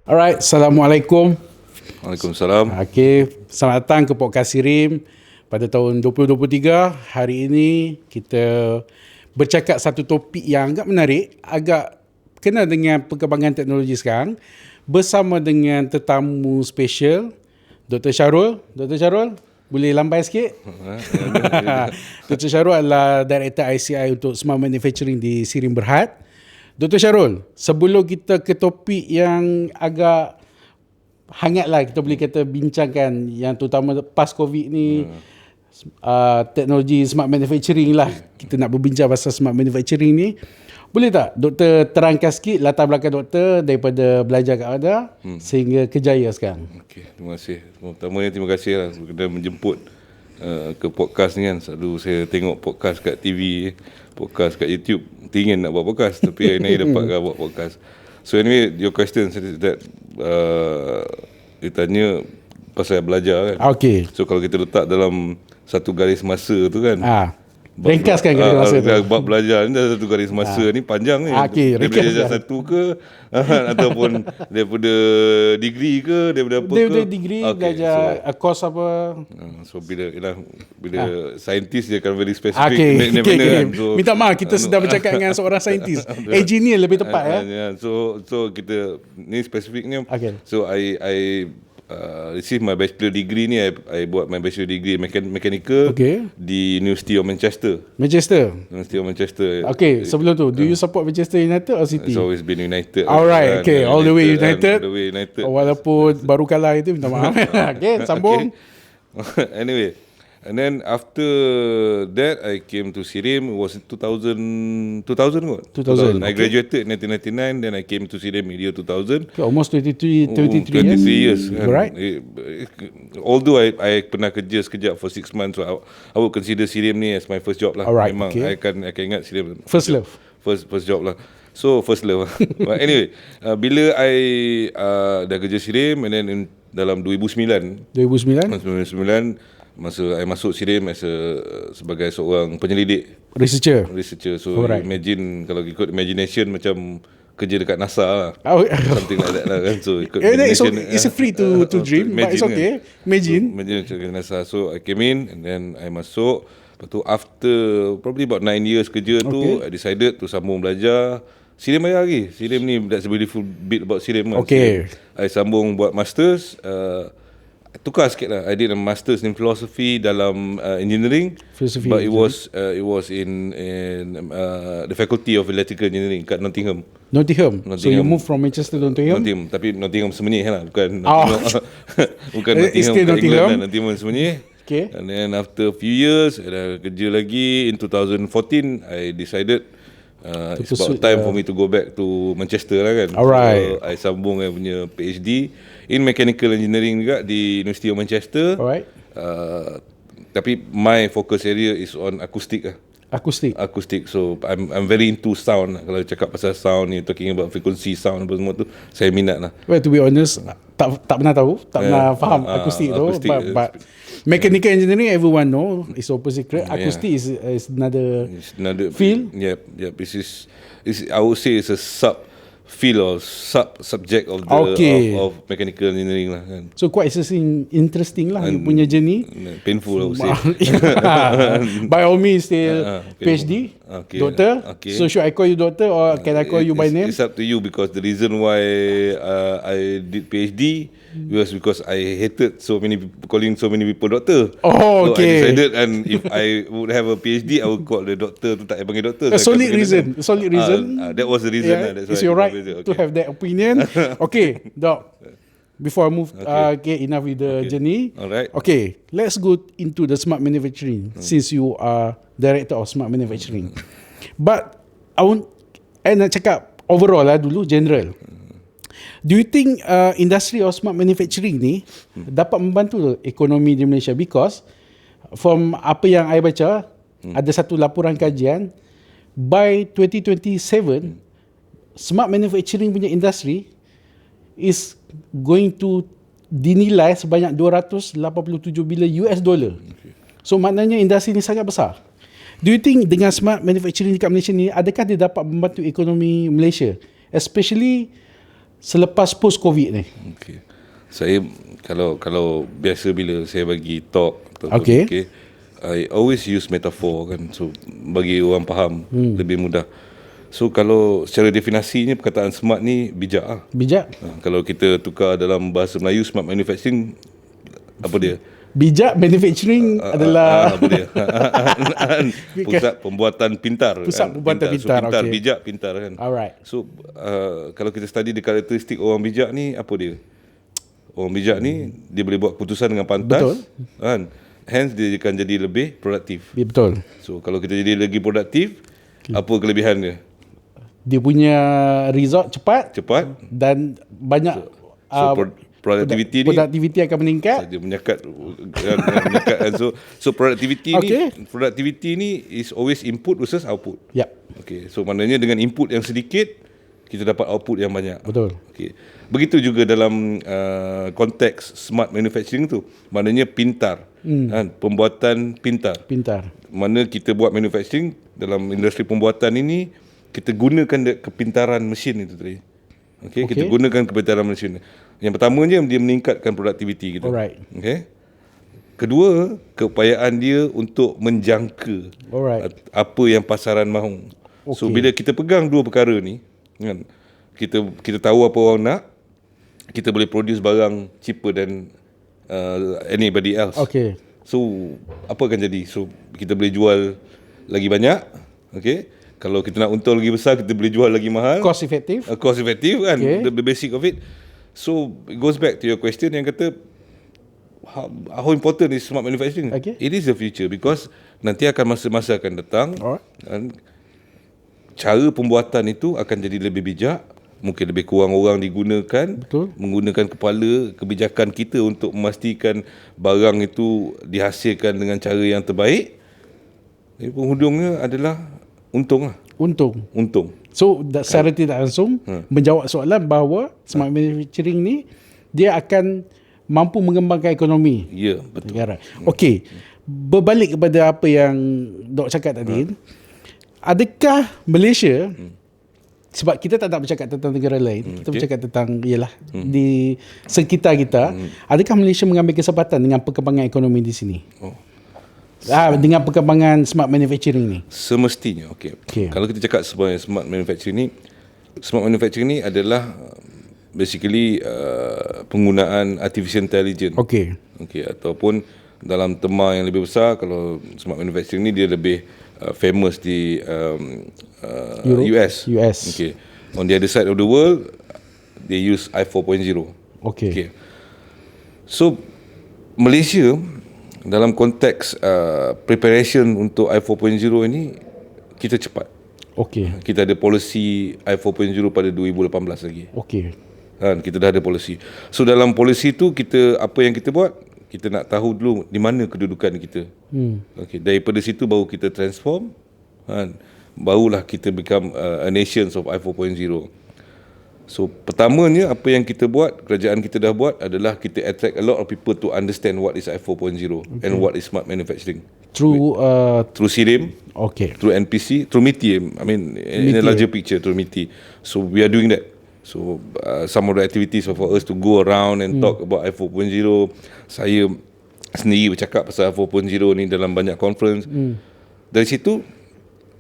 Alright, Assalamualaikum. Waalaikumsalam. Okey, selamat datang ke Podcast Sirim pada tahun 2023. Hari ini kita bercakap satu topik yang agak menarik, agak kena dengan perkembangan teknologi sekarang, bersama dengan tetamu special, Dr. Syarul. Dr. Syarul, boleh lambai sikit? Dr. Syarul adalah Director ICI untuk Smart Manufacturing di Sirim Berhad. Dr. Syarul, sebelum kita ke topik yang agak hangat lah, kita boleh kata bincangkan, yang terutama pas COVID ni, teknologi smart manufacturing lah. Kita nak berbincang pasal smart manufacturing ni. Boleh tak doktor terangkan sikit latar belakang doktor daripada belajar kat mana sehingga kejaya sekarang? Okey, terima kasih. Pertamanya terima kasih lah kerana menjemput ke podcast ni kan. Selalu saya tengok podcast kat TV, podcast kat YouTube. Ingin nak buat podcast tapi hari ni dapat buat podcast. So anyway, your question is that dia tanya pasal belajar kan. Okey. So kalau kita letak dalam satu garis masa tu kan. Ringkaskan garis masa tu. Bab belajar ni dah satu garis masa ni panjang ni. Okey, daripada darjah satu ke ataupun daripada degree ke, daripada apa daripada ke? degree, belajar course apa. So bila saintis dia akan very specific. Okay. Kan? So, minta maaf, kita sedang bercakap dengan seorang saintis. Engineer lebih tepat So kita ni spesifiknya. Okay. So I receive my bachelor degree ni. I buat my bachelor degree mechanical di University of Manchester. University of Manchester. Okay, sebelum tu, do you support Manchester United or City? It's always been United. Alright, okay, all the way United. All the way United. Walaupun baru kalah itu, minta maaf. Okay, sambung. Anyway, and then after that I came to Sirim. It was 2000 what? 2000. I graduated in 1999. Then I came to Sirim in year 2000. Okay, almost 23 years. Kan? Right. Although I pernah kerja sekejap for 6 months, so I would consider Sirim ni as my first job lah. Alright, memang okay. I akan ingat Sirim First love. First job lah. So first love. But anyway, bila I dah kerja Sirim, and then dalam 2009 masa I masuk Sirim sebagai seorang penyelidik, researcher. So imagine, kalau ikut imagination, macam kerja dekat NASA lah. Something like that lah kan. So ikut imagination, it's free to dream, but it's okay kan? Imagine dekat NASA. So I came in and then I masuk. Lepas tu after probably about 9 years kerja tu, I decided to sambung belajar Sirim bayar lagi. Sirim ni, that's a beautiful bit about Sirim. Okay. I sambung buat masters. Tukar sikit lah. I did a masters in philosophy dalam engineering. But it was in the faculty of electrical engineering kat Nottingham. So you move from Manchester to Nottingham? Tapi Nottingham Semenyih lah, bukan bukan Nottingham. Nottingham Semenyih. Okay. And then after a few years, I dah kerja lagi. In 2014, I decided it's about time for me to go back to Manchester lah kan. Alright. So I sambung I punya PhD in mechanical engineering juga di University of Manchester. Alright. Tapi my focus area is on acoustic lah. Acoustic. So I'm very into sound. Kalau cakap pasal sound ni, talking about frequency sound apa semua tu, saya minat lah. Well, to be honest, tak pernah tahu, tak pernah faham acoustic tu. But mechanical engineering, everyone know, it's open secret. Acoustic is another field. Yep. This is I would say it's a field or subject of of mechanical engineering lah kan. So quite interesting lah you punya journey. Painful I would say. By all means still PhD, doctor. So should I call you doctor or can I call you by name? It's up to you, because the reason why I did PhD was because I hated calling so many people doctor. So I decided, and if I would have a PhD, I would call the doctor tu tak payah panggil doctor. A solid reason. That was the reason. It's your right to have that opinion. Okay, Doc. Before I move, enough with the journey. Alright. Okay, let's go into the smart manufacturing, since you are director of smart manufacturing. But nak cakap overall lah dulu, general. Do you think industry of smart manufacturing ni dapat membantu ekonomi di Malaysia? Because from apa yang I baca, ada satu laporan kajian, by 2027 smart manufacturing punya industri is going to dinilai sebanyak 287 bilion US dollar. So maknanya industri ni sangat besar. Do you think dengan smart manufacturing dekat Malaysia ni, adakah dia dapat membantu ekonomi Malaysia? Especially selepas post COVID ni? Okay. Saya kalau biasa bila saya bagi talk ataupun Okay. I always use metaphor kan, so bagi orang faham lebih mudah. So kalau secara definisinya perkataan smart ni bijak lah. Bijak? Kalau kita tukar dalam bahasa Melayu, smart manufacturing apa dia? Bijak manufacturing adalah apa dia? Pusat pembuatan pintar. Pusat pembuatan pintar, So, pintar, okay. bijak, pintar kan. Alright. So kalau kita study the karakteristik orang bijak ni, apa dia? Orang bijak ni dia boleh buat keputusan dengan pantas. Betul. Kan? Hence dia akan jadi lebih produktif. Ya, betul. So kalau kita jadi lagi produktif, apa kelebihan dia? Dia punya result cepat Cepat. dan banyak Productivity ni productivity akan meningkat. saja menyekat kan. So productivity Okay. ni is always input versus output. Yep. Okay, so maknanya dengan input yang sedikit kita dapat output yang banyak. Betul. Okay. Begitu juga dalam konteks smart manufacturing tu, maknanya pintar, kan? Pembuatan pintar. Pintar. Mana kita buat manufacturing dalam industri pembuatan ini, kita gunakan kepintaran mesin itu tadi. Okay, kita gunakan kepintaran mesin. Yang pertamanya dia meningkatkan produktiviti kita. Alright. Okay. Kedua, keupayaan dia untuk menjangka Alright. apa yang pasaran mahu. So bila kita pegang dua perkara ni, kan, kita tahu apa orang nak, kita boleh produce barang cheaper than anybody else. Okay. So apa akan jadi? So kita boleh jual lagi banyak. Okay. Kalau kita nak untung lagi besar, kita boleh jual lagi mahal. Cost effective. Cost effective kan, Okay. the basic of it. So it goes back to your question yang kata how important is smart manufacturing. Okay. It is the future because nanti akan masa-masa akan datang. Alright. Dan cara pembuatan itu akan jadi lebih bijak, mungkin lebih kurang orang digunakan. Betul. Menggunakan kepala kebijakan kita untuk memastikan barang itu dihasilkan dengan cara yang terbaik. Jadi penghujungnya adalah untung lah. Untung. So secara tidak langsung menjawab soalan bahawa smart manufacturing ni dia akan mampu mengembangkan ekonomi Ya, betul. negara. Okey. Berbalik kepada apa yang Dok cakap tadi, adakah Malaysia sebab kita tak nak bercakap tentang negara lain, kita bercakap tentang ialah di sekitar kita, adakah Malaysia mengambil kesempatan dengan perkembangan ekonomi di sini? Dengan perkembangan smart manufacturing ni. Semestinya, okey. Kalau kita cakap sebenarnya smart manufacturing ni adalah basically penggunaan artificial intelligence. Okey. Okey, ataupun dalam tema yang lebih besar, kalau smart manufacturing ni dia lebih famous di US. Okey. On the other side of the world, they use I4.0. Okey. So Malaysia dalam konteks preparation untuk I4.0 ini kita cepat. Okey. Kita ada polisi I4.0 pada 2018 lagi. Okey. Kan, kita dah ada polisi. So dalam polisi tu apa yang kita buat? Kita nak tahu dulu di mana kedudukan kita. Okey, daripada situ baru kita transform, kan. Barulah kita become a nation of I4.0. So pertamanya apa yang kita buat, kerajaan kita dah buat adalah kita attract a lot of people to understand what is I4.0 and what is smart manufacturing. Through SIRIM, through NPC, through MITI, I mean in a larger picture through MITI. So we are doing that. So some of the activities are for us to go around and talk about I4.0. Saya sendiri bercakap pasal I4.0 ni dalam banyak conference. Dari situ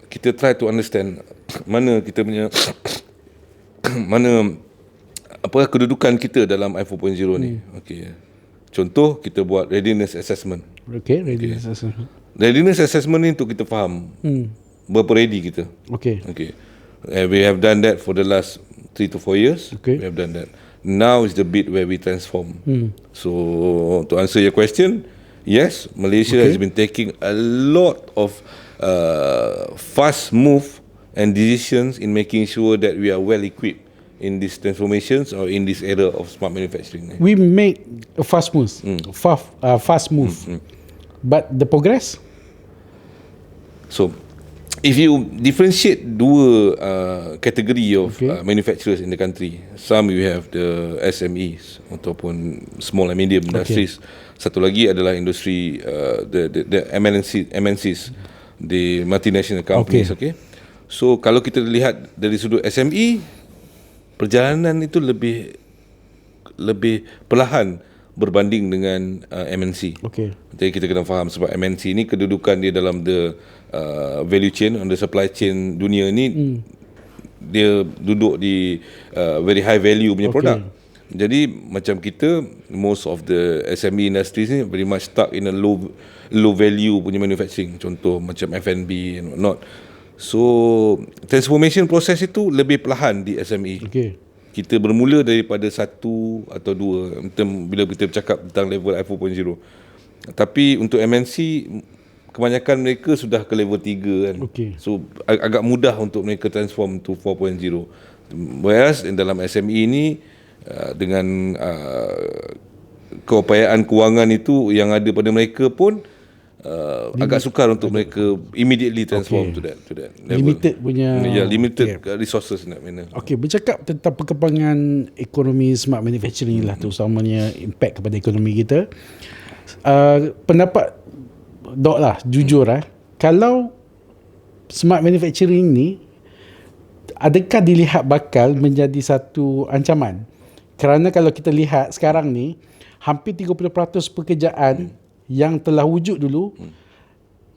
kita try to understand mana kita punya apa kedudukan kita dalam I4.0 ni. Okey. Contoh kita buat readiness assessment. Readiness assessment. Readiness assessment ni untuk kita faham berapa ready kita. Okey. We have done that for the last 3 to 4 years. Okay. We have done that. Now is the bit where we transform. So to answer your question, yes, Malaysia has been taking a lot of fast move and decisions in making sure that we are well equipped in these transformations or in this era of smart manufacturing. We make a fast move. Fast move. But the progress? So if you differentiate dua kategori of manufacturers in the country, some you have the SMEs ataupun small and medium industries. Satu lagi adalah industri the MNCs, the multinational companies. So kalau kita lihat dari sudut SME, perjalanan itu lebih perlahan berbanding dengan MNC. Okey. Jadi kita kena faham sebab MNC ni kedudukan dia dalam the value chain, on the supply chain dunia ni, dia duduk di very high value punya produk. Jadi macam kita, most of the SME industries ni very much stuck in a low value punya manufacturing. Contoh macam F&B and whatnot. So transformation proses itu lebih perlahan di SME. Okey. Kita bermula daripada 1 atau 2 bila kita bercakap tentang level I4.0. Tapi untuk MNC, kebanyakan mereka sudah ke level 3 kan. Okey. So agak mudah untuk mereka transform to 4.0. Whereas dalam SME ni dengan keupayaan kewangan itu yang ada pada mereka pun agak sukar untuk mereka immediately transform to that level. Limited punya. Limited resources nak mana. Okey, bercakap tentang perkembangan ekonomi smart manufacturing lah, terutamanya impact kepada ekonomi kita. Pendapat Dok lah, jujur kalau smart manufacturing ni adakah dilihat bakal menjadi satu ancaman? Kerana kalau kita lihat sekarang ni, hampir 30% pekerjaan yang telah wujud dulu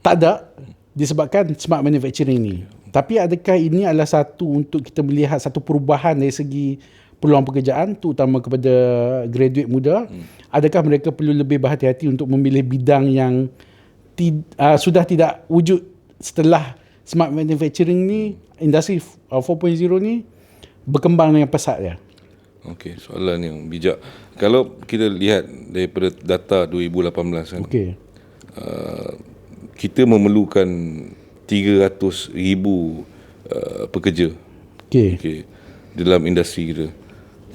tak ada disebabkan smart manufacturing ni. Tapi adakah ini adalah satu untuk kita melihat satu perubahan dari segi peluang pekerjaan, terutama kepada graduate muda? Adakah mereka perlu lebih berhati-hati untuk memilih bidang yang sudah tidak wujud setelah smart manufacturing ni, industri 4.0 ni berkembang dengan pesat ya? Okey, soalan yang bijak. Kalau kita lihat daripada data 2018 kan, kita memerlukan 300,000 pekerja dalam industri kita.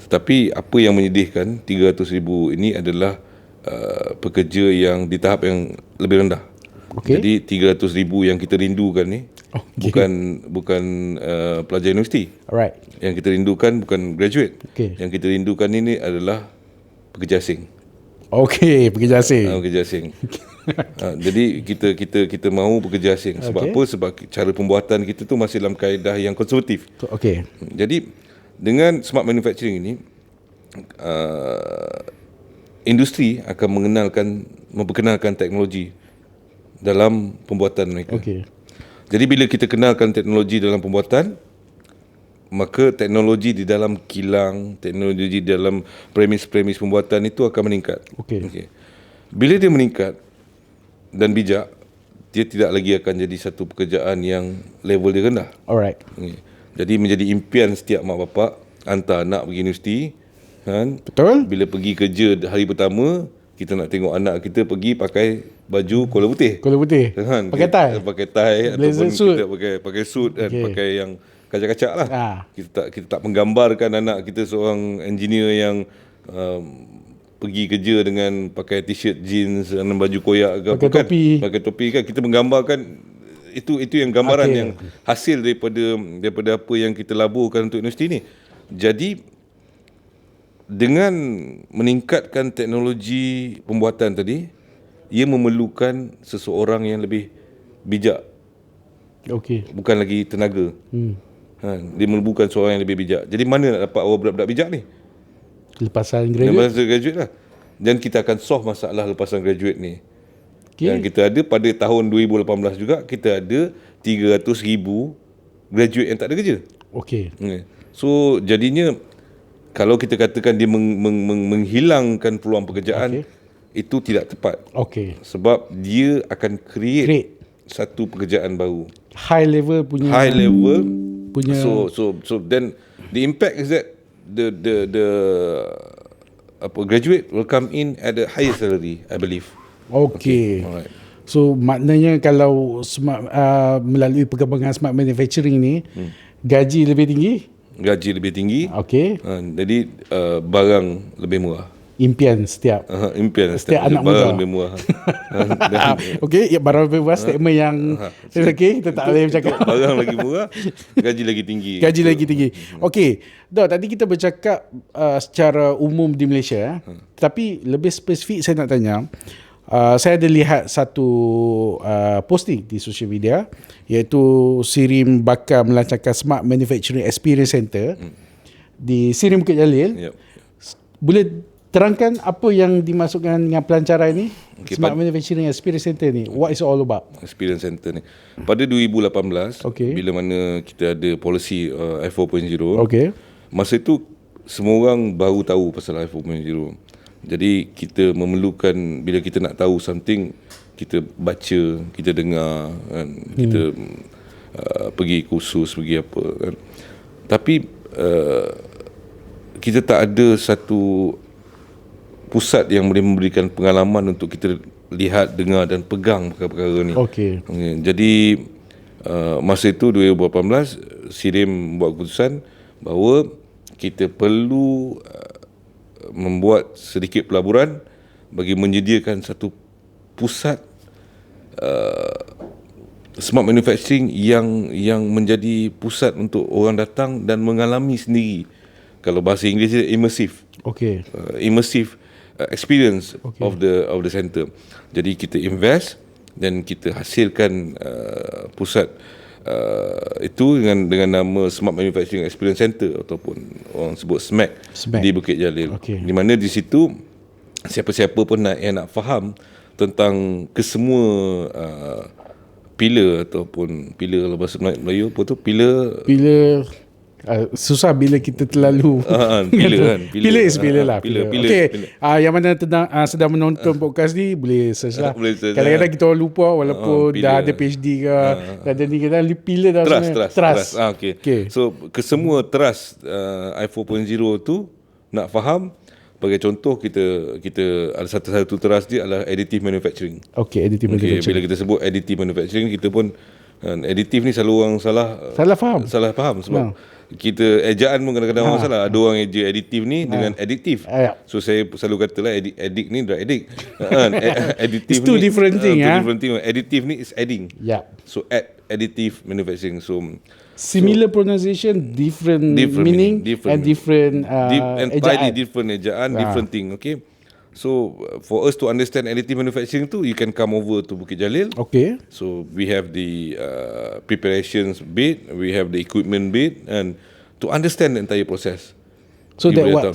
Tetapi apa yang menyedihkan, 300,000 ini adalah pekerja yang di tahap yang lebih rendah. Jadi 300,000 yang kita rindukan ni bukan pelajar universiti. Alright. Yang kita rindukan bukan graduate. Yang kita rindukan ini adalah pekerja asing. Pekerja asing. Pekerja asing. Jadi kita mahu pekerja asing. Sebab apa? Sebab cara pembuatan kita tu masih dalam kaedah yang konservatif. Jadi dengan smart manufacturing ini, industri akan memperkenalkan teknologi dalam pembuatan mereka. Jadi bila kita kenalkan teknologi dalam pembuatan, maka teknologi di dalam kilang, teknologi dalam premis-premis pembuatan itu akan meningkat. Bila dia meningkat dan bijak, dia tidak lagi akan jadi satu pekerjaan yang level dia rendah. Jadi menjadi impian setiap mak bapak hantar anak pergi universiti, kan? Betul. Bila pergi kerja hari pertama, kita nak tengok anak kita pergi pakai baju kola putih. Kan? Pakai tie. Pakai tie Blazer ataupun suit. kita pakai suit kan, pakai yang kacak-kacak lah. Kita tak menggambarkan anak kita seorang engineer yang pergi kerja dengan pakai t-shirt jeans dan baju koyak ke, pakai topi kan. Kita menggambarkan itu yang gambaran yang hasil daripada apa yang kita laburkan untuk universiti ni. Jadi dengan meningkatkan teknologi pembuatan tadi, ia memerlukan seseorang yang lebih bijak. Bukan lagi tenaga. Dia memerlukan seorang yang lebih bijak. Jadi mana nak dapat orang budak-budak bijak ni? Lepasan graduate lah. Dan kita akan solve masalah lepasan graduate ni. Dan kita ada pada tahun 2018 juga, kita ada 300,000 graduate yang tak ada kerja. So jadinya kalau kita katakan dia menghilangkan peluang pekerjaan, itu tidak tepat. Sebab dia akan create satu pekerjaan baru. High level punya. So then the impact is that the graduate will come in at a higher salary, I believe. Alright. So maknanya kalau melalui perkembangan smart manufacturing ni, gaji lebih tinggi. Jadi barang lebih murah. Impian setiap anak muda. Barang lebih murah. Barang lebih murah statement yang kita tak boleh bercakap. Barang lagi murah, gaji lagi tinggi. Dok, tadi kita bercakap secara umum di Malaysia, tapi lebih spesifik saya nak tanya. Saya ada lihat satu posting di social media, iaitu SIRIM bakal melancarkan Smart Manufacturing Experience Center di Sirim Bukit Jalil. Yep. Boleh terangkan apa yang dimasukkan dengan pelancaran ni? Okay, Smart Manufacturing Experience Center ni. What is all about? Experience Center ni. Pada 2018, Okay. bila mana kita ada polisi I4.0, Okay. masa itu semua orang baru tahu pasal I4.0. Jadi kita memerlukan, bila kita nak tahu something, kita baca, kita dengar kan, kita pergi kursus, pergi apa kan. Tapi kita tak ada satu pusat yang boleh memberikan pengalaman untuk kita lihat, dengar dan pegang perkara-perkara ni. Okay. Jadi masa itu 2018 Sirim buat keputusan bahawa kita perlu membuat sedikit pelaburan bagi menyediakan satu pusat smart manufacturing yang menjadi pusat untuk orang datang dan mengalami sendiri. Kalau bahasa Inggeris dia immersive. Okay. Immersive experience of the center. Jadi kita invest dan kita hasilkan pusat itu dengan nama Smart Manufacturing Experience Center ataupun orang sebut SMAC di Bukit Jalil. Okay. Di mana di situ siapa-siapa pun yang nak faham tentang kesemua pilar ataupun pilar, kalau bahasa Melayu apa tu, pilar susah bila kita terlalu pilar kan, Pilar is pilar lah. pilar. Okay. Yang mana sedang menonton podcast ni boleh search lah. Boleh search, Kadang-kadang kita orang lupa walaupun dah pilar. ada PhD ke, dah ada ni ke, dah pilar dah sebenarnya. Trust. Okay. Okay. So kesemua trust I4.0 tu nak faham. Bagi contoh, kita ada satu trust dia adalah additive manufacturing. Okay, additive manufacturing. Bila kita sebut additive manufacturing, kita pun additive ni selalu orang salah faham sebab kita ejaan pun kadang-kadang orang salah. Ada orang eja additive ni dengan addictive. So saya selalu katalah addict ni drug addict. Additive It's two different thing. different thing. Additive ni is adding. Yeah. So additive manufacturing. So Similar pronunciation, different meaning, and different entirely different ejaan, different thing. Okay. So for us to understand additive manufacturing tu, you can come over to Bukit Jalil. Okay. So we have the preparations bit, we have the equipment bit, and to understand the entire process. So You that boleh what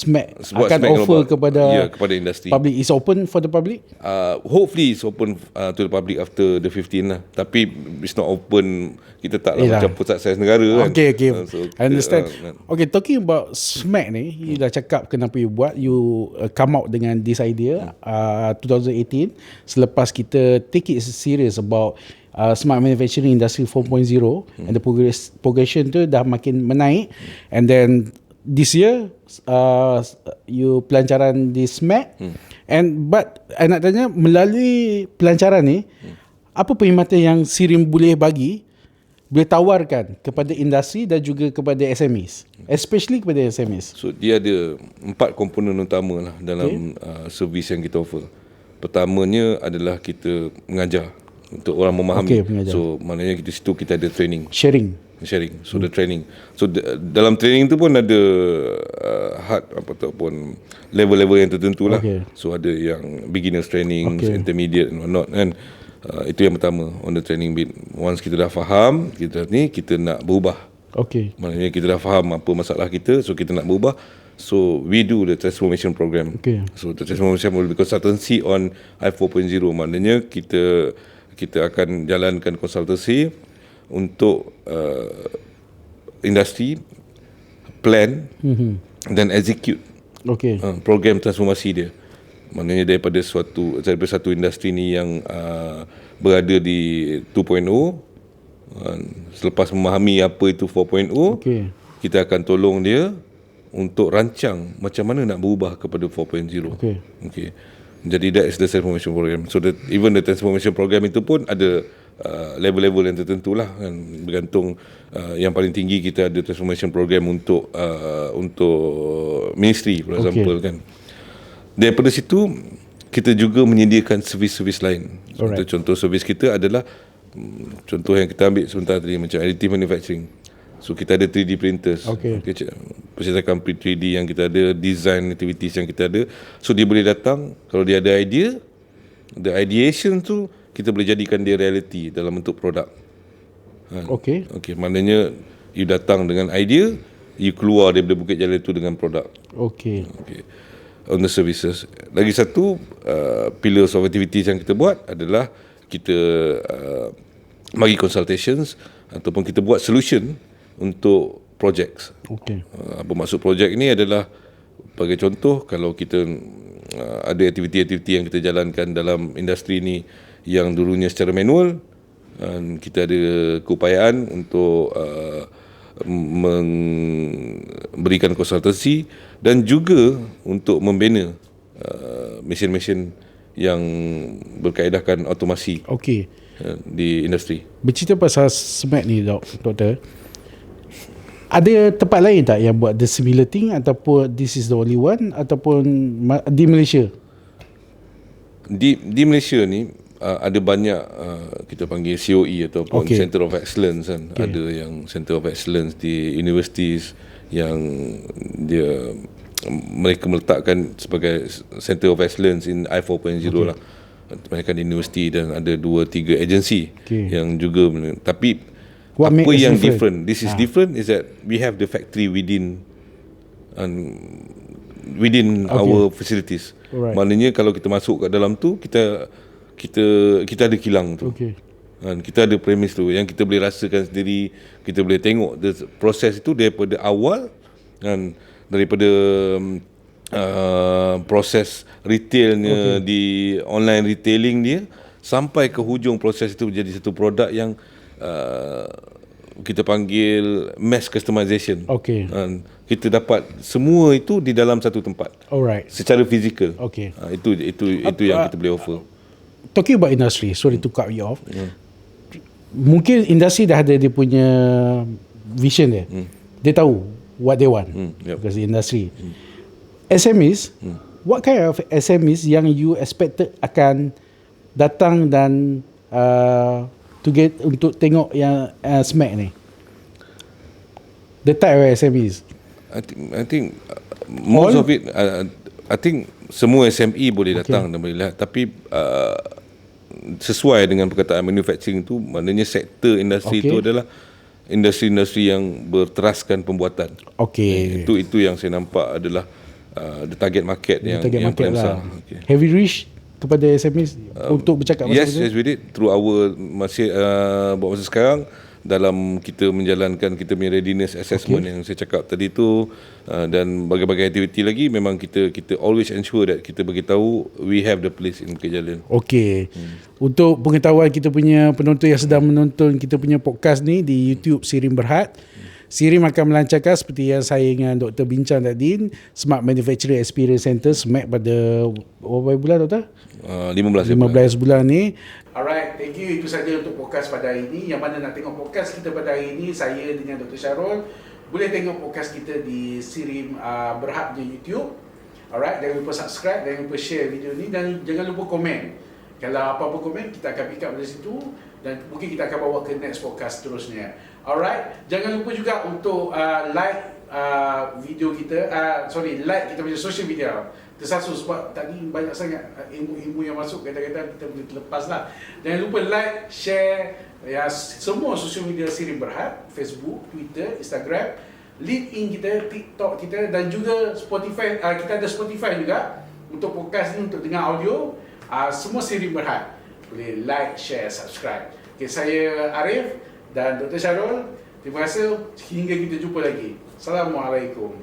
SMAC Sebab akan SMAC offer global. kepada industri. public, is open for the public? Hopefully it's open to the public after the 15 lah. Tapi it's not open, kita tak lah macam pusat saiz negara kan. Okay. So I understand. Okay, talking about SMAC ni, you dah cakap kenapa you buat, you come out dengan this idea 2018 selepas kita take it serious about smart manufacturing industry 4.0 and the progression tu dah makin menaik, and then this year you pelancaran di SMAC, but I nak tanya, melalui pelancaran ni apa perkhidmatan yang Sirim boleh tawarkan kepada industri dan juga kepada SMEs, especially kepada SMEs? So dia ada 4 komponen utama lah dalam servis yang kita offer. Pertamanya adalah kita mengajar untuk orang memahami. So maknanya di situ kita ada training, sharing. So the training. So dalam training tu pun ada hard ataupun level-level yang tertentu lah. So ada yang beginners training, intermediate and whatnot kan. Itu yang pertama on the training bit. Once kita dah faham, kita nak berubah. Maknanya kita dah faham apa masalah kita, so kita nak berubah. So we do the transformation program. So the transformation will be consultancy on I4.0. Maknanya kita akan jalankan konsultasi untuk industri plan dan execute program transformasi dia. Maknanya daripada satu industri ni yang berada di 2.0, selepas memahami apa itu 4.0, kita akan tolong dia untuk rancang macam mana nak berubah kepada 4.0. Jadi that is the transformation program. So even the transformation program itu pun ada level-level yang tertentu lah kan, bergantung. Yang paling tinggi kita ada transformation program untuk ministry, for example kan. Daripada situ kita juga menyediakan servis-servis lain. Contoh servis kita adalah, contoh yang kita ambil sebentar tadi, macam additive manufacturing. So kita ada 3D printers, percetakan 3D yang kita ada, design activities yang kita ada. So dia boleh datang, kalau dia ada idea, the ideation tu kita boleh jadikan dia reality dalam bentuk produk. Maknanya you datang dengan idea, you keluar daripada Bukit Jalil tu dengan produk. Okay. On the services. Lagi satu pillars of activities yang kita buat adalah kita bagi consultations ataupun kita buat solution untuk projects. Okay. Apa maksud projek ni adalah, bagi contoh, kalau kita ada aktiviti-aktiviti yang kita jalankan dalam industri ni yang dulunya secara manual, kita ada keupayaan untuk memberikan konsultasi dan juga untuk membina mesin-mesin yang berkaedahkan automasi di industri. Bercerita pasal SMAC ni, doktor, ada tempat lain tak yang buat the similar thing ataupun this is the only one ataupun di Malaysia? Di Malaysia ni ada banyak kita panggil COE ataupun Center of Excellence kan. Ada yang Center of Excellence di universities yang mereka meletakkan sebagai Center of Excellence in I 4.0 lah. Mereka di universiti dan ada 2-3 agensi yang juga, tapi apa yang different? This is different is that we have the factory within our facilities. Alright. Maknanya kalau kita masuk kat dalam tu, kita ada kilang tu. Kita ada premis tu yang kita boleh rasakan sendiri, kita boleh tengok proses itu daripada awal, daripada proses retailnya di online retailing dia sampai ke hujung proses itu menjadi satu produk yang kita panggil mass customization. Kita dapat semua itu di dalam satu tempat. Alright. Secara fizikal. Itu yang kita boleh offer. Talking about industry, sorry to cut you off. Mungkin industri dah ada dia punya vision dia. Dia tahu what they want because the industry. SMEs, what kind of SMEs yang you expected akan datang dan untuk tengok yang SMAC ni? The type of SMEs. I think most of it, I think semua SME boleh datang dan boleh lihat, tapi sesuai dengan perkataan manufacturing tu, maknanya sektor industri itu adalah industri-industri yang berteraskan pembuatan. Itu yang saya nampak adalah the target market yang paling besar. Have you reached kepada SMEs untuk bercakap pasal yes, we did through our buat masa sekarang, dalam kita menjalankan kita punya readiness assessment yang saya cakap tadi tu, dan berbagai aktiviti lagi. Memang kita always ensure that kita beritahu we have the place in Bukit Jalil. Untuk pengetahuan kita punya penonton yang sedang menonton kita punya podcast ni di YouTube Sirim Berhad, Sirim akan melancarkan seperti yang saya dengan Dr. bincang tadi, Smart Manufacturing Experience Center SMAC pada berapa bulan, Doktor? 15 bulan ni. Alright, thank you. Itu saja untuk podcast pada hari ini. Yang mana nak tengok podcast kita pada hari ini, saya dengan Dr. Syarul, boleh tengok podcast kita di Sirim Berhad di YouTube. Alright, jangan lupa subscribe, jangan lupa share video ni dan jangan lupa komen. Kalau apa-apa komen, kita akan pick up dari situ dan mungkin kita akan bawa ke next podcast terusnya. Alright, jangan lupa juga untuk like video kita, like kita punya social media. Tersasul sebab tadi banyak sangat ilmu-ilmu yang masuk, kadang-kadang kita boleh terlepas lah. Jangan lupa like, share semua social media Sirim Berhad, Facebook, Twitter, Instagram, LinkedIn kita, TikTok kita dan juga Spotify. Kita ada Spotify juga untuk podcast ni, untuk dengar audio. Semua Sirim Berhad. Boleh like, share, subscribe. Saya Arif dan Dr. Syarul. Terima kasih. Hingga kita jumpa lagi. Assalamualaikum.